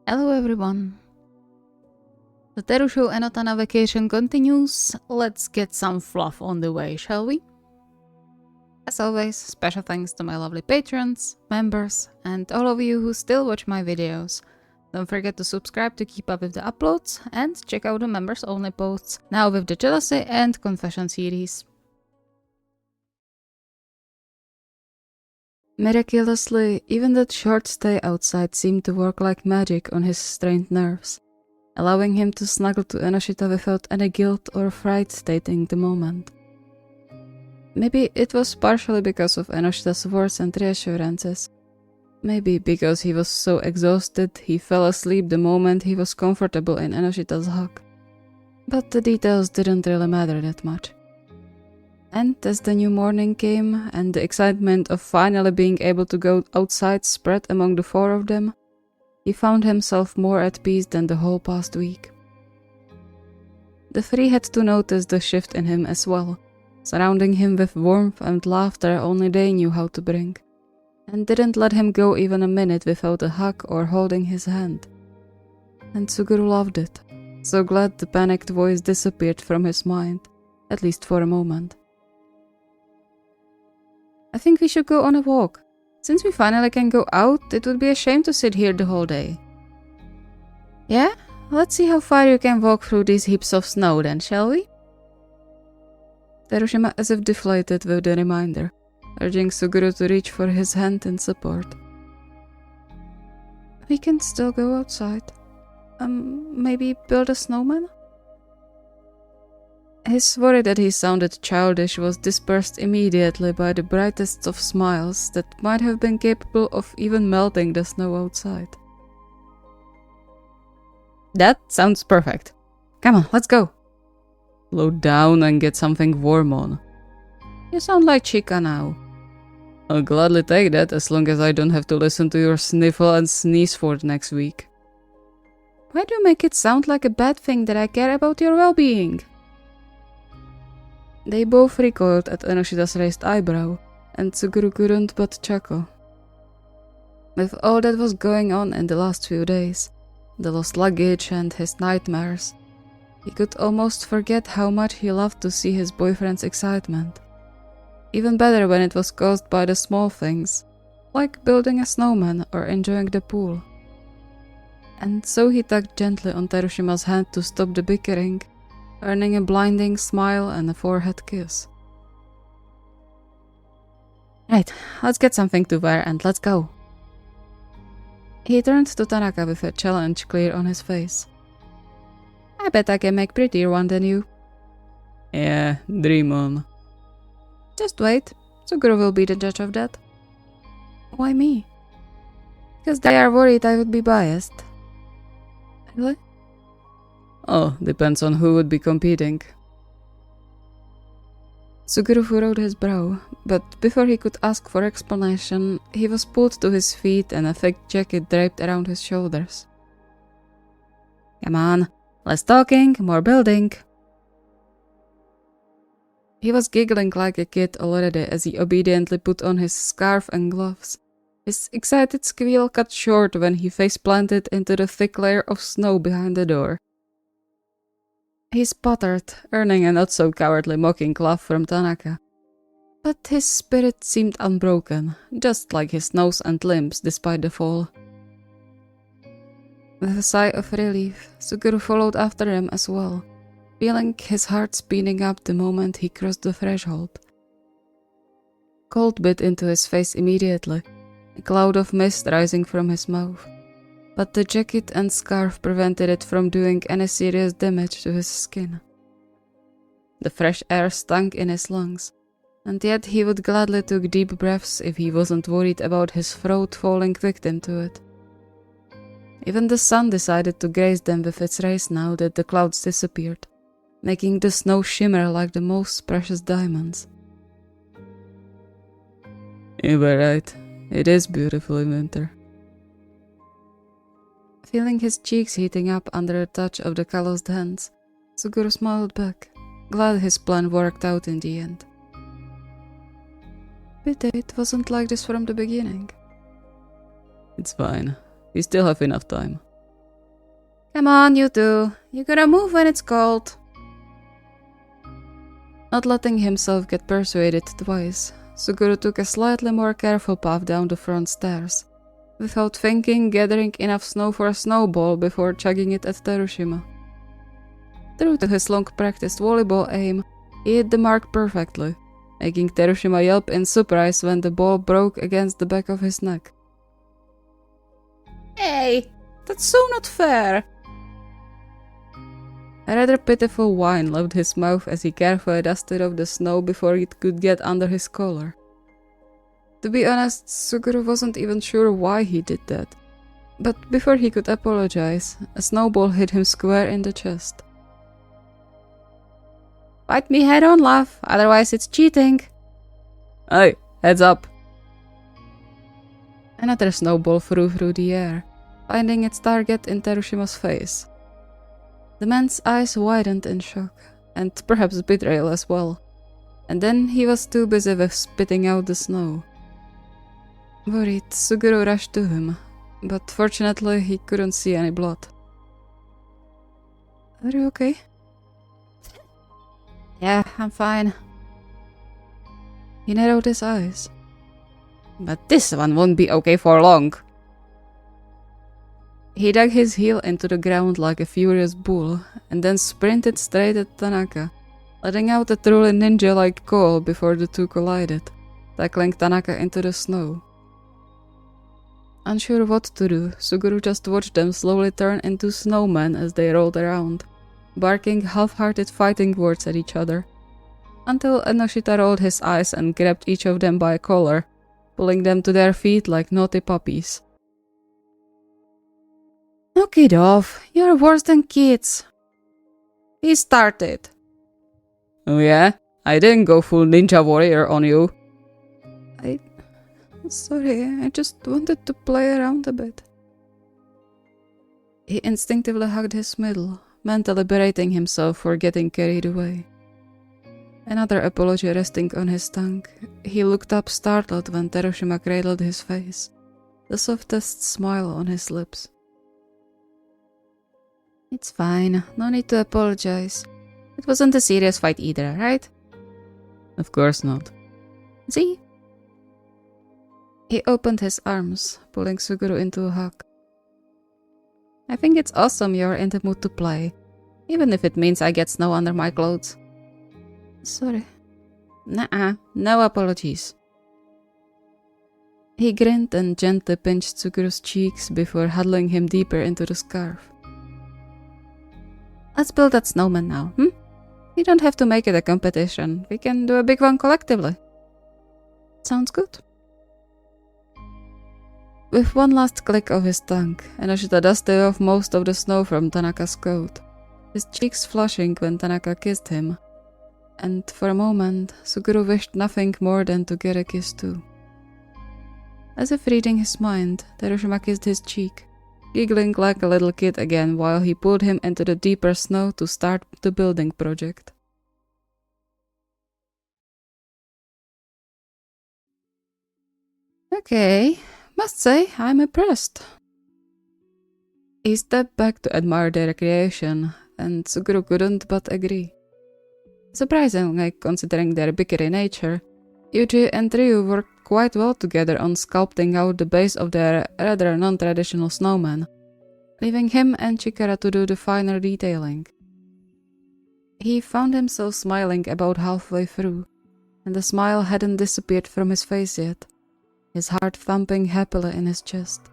Hello everyone. The TeruShouEnnoTana vacation continues. Let's get some fluff on the way, shall we? As always, special thanks to my lovely patrons, members, and all of you who still watch my videos. Don't forget to subscribe to keep up with the uploads, and check out the members only posts, now with the Jealousy and Confession series. Miraculously, even that short stay outside seemed to work like magic on his strained nerves, allowing him to snuggle to Enoshita without any guilt or fright stating the moment. Maybe it was partially because of Enoshita's words and reassurances. Maybe because he was so exhausted he fell asleep the moment he was comfortable in Enoshita's hug. But the details didn't really matter that much. And as the new morning came, and the excitement of finally being able to go outside spread among the four of them, he found himself more at peace than the whole past week. The three had to notice the shift in him as well, surrounding him with warmth and laughter only they knew how to bring, and didn't let him go even a minute without a hug or holding his hand. And Suguru loved it, so glad the panicked voice disappeared from his mind, at least for a moment. I think we should go on a walk. Since we finally can go out, it would be a shame to sit here the whole day. Yeah? Let's see how far you can walk through these heaps of snow then, shall we? Terushima as if deflated with the reminder, urging Suguru to reach for his hand in support. We can still go outside. Maybe build a snowman? His worry that he sounded childish was dispersed immediately by the brightest of smiles that might have been capable of even melting the snow outside. That sounds perfect. Come on, let's go. Slow down and get something warm on. You sound like Chica now. I'll gladly take that as long as I don't have to listen to your sniffle and sneeze for the next week. Why do you make it sound like a bad thing that I care about your well-being? They both recoiled at Enoshita's raised eyebrow, and Suguru couldn't but chuckle. With all that was going on in the last few days, the lost luggage and his nightmares, he could almost forget how much he loved to see his boyfriend's excitement. Even better when it was caused by the small things, like building a snowman or enjoying the pool. And so he tugged gently on Terushima's hand to stop the bickering, earning a blinding smile and a forehead kiss. Right, let's get something to wear and let's go. He turned to Tanaka with a challenge clear on his face. I bet I can make prettier one than you. Yeah, dream on. Just wait, Suguru will be the judge of that. Why me? Because they are worried I would be biased. Really? Oh, depends on who would be competing. Suguru furrowed his brow, but before he could ask for explanation, he was pulled to his feet and a thick jacket draped around his shoulders. Come on, less talking, more building. He was giggling like a kid already as he obediently put on his scarf and gloves. His excited squeal cut short when he face-planted into the thick layer of snow behind the door. He sputtered, earning a not-so-cowardly mocking laugh from Tanaka. But his spirit seemed unbroken, just like his nose and limbs despite the fall. With a sigh of relief, Suguru followed after him as well, feeling his heart speeding up the moment he crossed the threshold. Cold bit into his face immediately, a cloud of mist rising from his mouth. But the jacket and scarf prevented it from doing any serious damage to his skin. The fresh air stunk in his lungs, and yet he would gladly take deep breaths if he wasn't worried about his throat falling victim to it. Even the sun decided to grace them with its rays now that the clouds disappeared, making the snow shimmer like the most precious diamonds. You were right, it is beautiful in winter. Feeling his cheeks heating up under a touch of the calloused hands, Suguru smiled back, glad his plan worked out in the end. Pity it wasn't like this from the beginning. It's fine. We still have enough time. Come on, you two. You gotta move when it's cold. Not letting himself get persuaded twice, Suguru took a slightly more careful path down the front stairs, without thinking, gathering enough snow for a snowball before chugging it at Terushima. True to his long-practiced volleyball aim, he hit the mark perfectly, making Terushima yelp in surprise when the ball broke against the back of his neck. Hey, that's so not fair! A rather pitiful whine left his mouth as he carefully dusted off the snow before it could get under his collar. To be honest, Suguru wasn't even sure why he did that, but before he could apologize, a snowball hit him square in the chest. Fight me head on, love, otherwise it's cheating. Hey, heads up. Another snowball flew through the air, finding its target in Terushima's face. The man's eyes widened in shock, and perhaps betrayal as well, and then he was too busy with spitting out the snow. Worried, Suguru rushed to him, but fortunately he couldn't see any blood. Are you okay? Yeah, I'm fine. He narrowed his eyes. But this one won't be okay for long. He dug his heel into the ground like a furious bull, and then sprinted straight at Tanaka, letting out a truly ninja-like call before the two collided, tackling Tanaka into the snow. Unsure what to do, Suguru just watched them slowly turn into snowmen as they rolled around, barking half-hearted fighting words at each other, until Enoshita rolled his eyes and grabbed each of them by a collar, pulling them to their feet like naughty puppies. Knock it off, you're worse than kids. He started. Oh yeah? I didn't go full ninja warrior on you. Sorry, I just wanted to play around a bit. He instinctively hugged his middle, mentally berating himself for getting carried away. Another apology resting on his tongue, he looked up startled when Terushima cradled his face, the softest smile on his lips. It's fine, no need to apologize. It wasn't a serious fight either, right? Of course not. See? He opened his arms, pulling Suguru into a hug. I think it's awesome you're in the mood to play, even if it means I get snow under my clothes. Sorry. Nuh-uh, no apologies. He grinned and gently pinched Suguru's cheeks before huddling him deeper into the scarf. Let's build that snowman now, We don't have to make it a competition. We can do a big one collectively. Sounds good. With one last click of his tongue, Enoshita dusted off most of the snow from Tanaka's coat, his cheeks flushing when Tanaka kissed him, and for a moment, Suguru wished nothing more than to get a kiss too. As if reading his mind, Terushima kissed his cheek, giggling like a little kid again while he pulled him into the deeper snow to start the building project. Okay, must say I'm impressed. He stepped back to admire their creation, and Suguru couldn't but agree. Surprisingly, considering their bickery nature, Yuji and Ryu worked quite well together on sculpting out the base of their rather non-traditional snowman, leaving him and Chikara to do the finer detailing. He found himself smiling about halfway through, and the smile hadn't disappeared from his face yet, his heart thumping happily in his chest.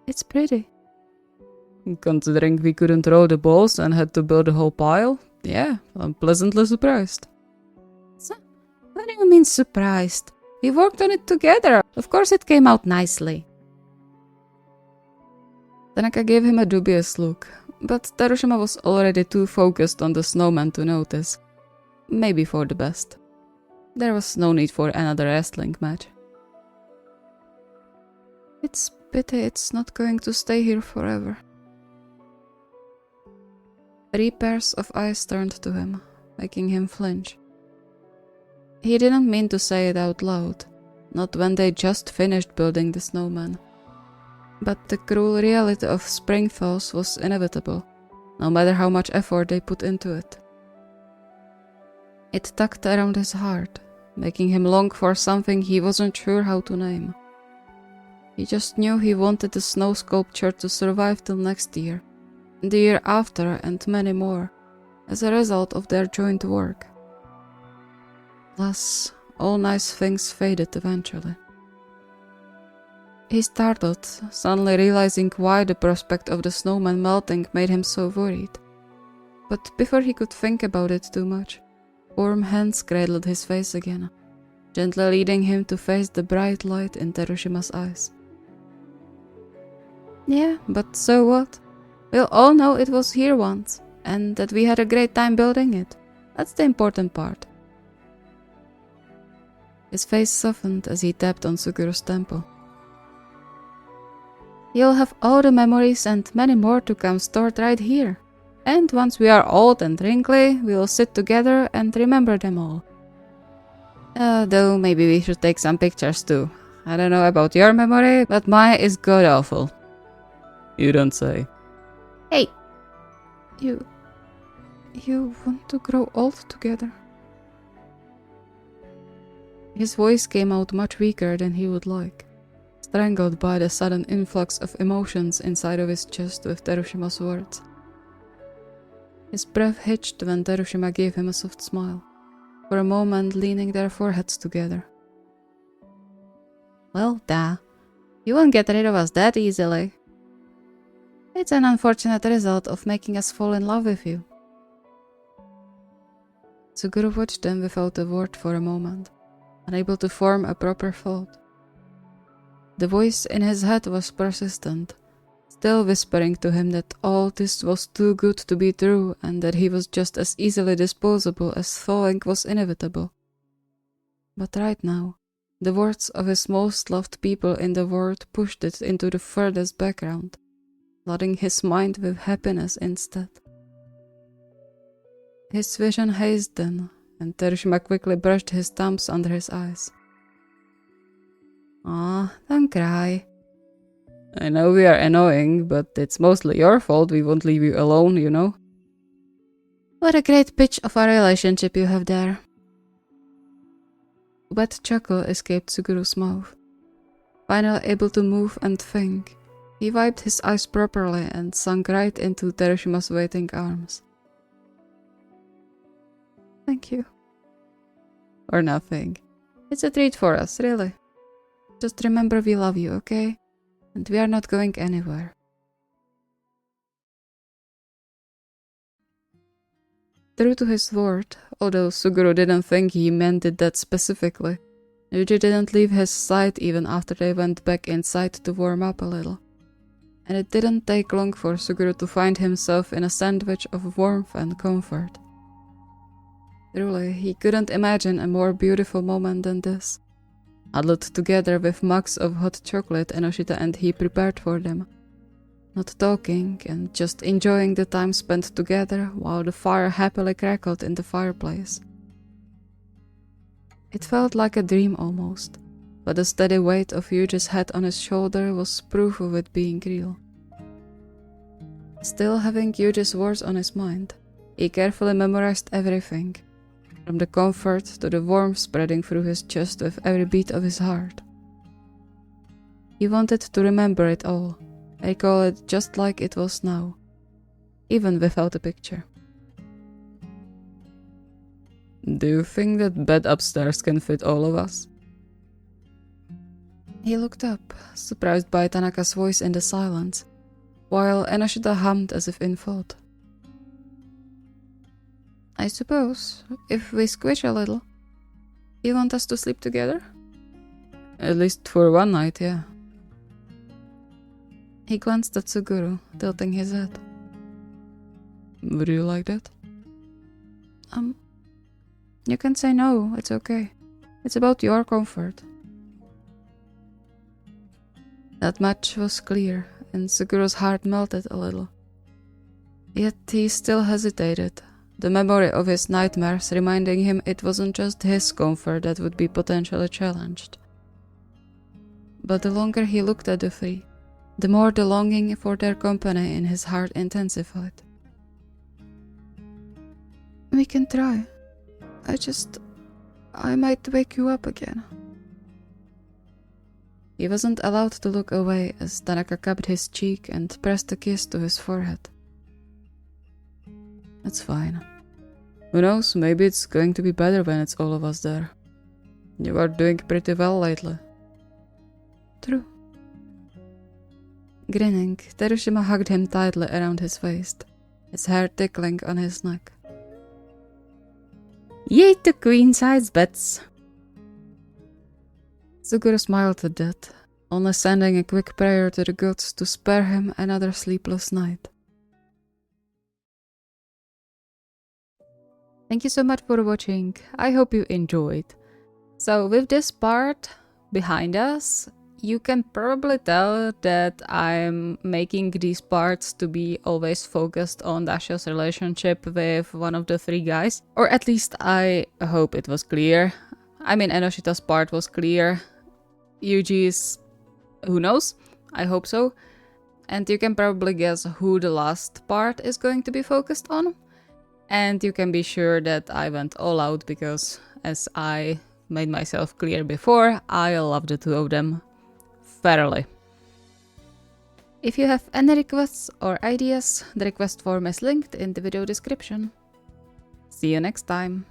It's pretty. Considering we couldn't roll the balls and had to build a whole pile, yeah, I'm pleasantly surprised. So, what do you mean surprised? We worked on it together. Of course it came out nicely. Tanaka gave him a dubious look, but Terushima was already too focused on the snowman to notice. Maybe for the best. There was no need for another wrestling match. It's pity it's not going to stay here forever. 3 pairs of eyes turned to him, making him flinch. He didn't mean to say it out loud, not when they just finished building the snowman. But the cruel reality of spring thaws was inevitable, no matter how much effort they put into it. It tugged around his heart, making him long for something he wasn't sure how to name. He just knew he wanted the snow sculpture to survive till next year, and the year after, and many more, as a result of their joint work. Thus, all nice things faded eventually. He startled, suddenly realizing why the prospect of the snowman melting made him so worried. But before he could think about it too much, warm hands cradled his face again, gently leading him to face the bright light in Terushima's eyes. Yeah, but so what? We'll all know it was here once, and that we had a great time building it. That's the important part. His face softened as he tapped on Suguru's temple. You'll have all the memories and many more to come stored right here. And once we are old and wrinkly, we will sit together and remember them all. Though maybe we should take some pictures too. I don't know about your memory, but mine is god-awful. You don't say. Hey! You want to grow old together? His voice came out much weaker than he would like, strangled by the sudden influx of emotions inside of his chest with Terushima's words. His breath hitched when Terushima gave him a soft smile, for a moment leaning their foreheads together. Well, you won't get rid of us that easily. It's an unfortunate result of making us fall in love with you. Suguru watched them without a word for a moment, unable to form a proper thought. The voice in his head was persistent, still whispering to him that all this was too good to be true and that he was just as easily disposable as thawing was inevitable. But right now, the words of his most loved people in the world pushed it into the furthest background, flooding his mind with happiness instead. His vision hazed then, and Terushima quickly brushed his thumbs under his eyes. Don't cry. I know we are annoying, but it's mostly your fault we won't leave you alone, you know? What a great pitch of a relationship you have there. A wet chuckle escaped Suguru's mouth. Finally able to move and think, he wiped his eyes properly and sunk right into Terushima's waiting arms. Thank you. Or nothing. It's a treat for us, really. Just remember we love you, okay? And we are not going anywhere. True to his word, although Suguru didn't think he meant it that specifically, Yuji didn't leave his side even after they went back inside to warm up a little. And it didn't take long for Suguru to find himself in a sandwich of warmth and comfort. Truly, he couldn't imagine a more beautiful moment than this. Huddled together with mugs of hot chocolate Enoshita and he prepared for them, not talking and just enjoying the time spent together while the fire happily crackled in the fireplace. It felt like a dream almost, but the steady weight of Yuji's head on his shoulder was proof of it being real. Still having Yuji's words on his mind, he carefully memorized everything, from the comfort to the warmth spreading through his chest with every beat of his heart. He wanted to remember it all, recall it just like it was now, even without a picture. Do you think that bed upstairs can fit all of us? He looked up, surprised by Tanaka's voice in the silence, while Enoshita hummed as if in thought. I suppose, if we squish a little. You want us to sleep together? At least for one night, yeah. He glanced at Suguru, tilting his head. Would you like that? You can say no, it's okay. It's about your comfort. That much was clear, and Suguru's heart melted a little. Yet he still hesitated, the memory of his nightmares reminding him it wasn't just his comfort that would be potentially challenged. But the longer he looked at the three, the more the longing for their company in his heart intensified. We can try. I might wake you up again. He wasn't allowed to look away as Tanaka cupped his cheek and pressed a kiss to his forehead. It's fine. Who knows, maybe it's going to be better when it's all of us there. You are doing pretty well lately. True. Grinning, Terushima hugged him tightly around his waist, his hair tickling on his neck. Yay to queen-size beds! Suguru smiled at that, only sending a quick prayer to the gods to spare him another sleepless night. Thank you so much for watching, I hope you enjoyed. So with this part behind us, you can probably tell that I'm making these parts to be always focused on Dasha's relationship with one of the three guys. Or at least I hope it was clear. I mean, Enoshita's part was clear. Yuji's, who knows? I hope so. And you can probably guess who the last part is going to be focused on. And you can be sure that I went all out because, as I made myself clear before, I love the two of them thoroughly. If you have any requests or ideas, the request form is linked in the video description. See you next time.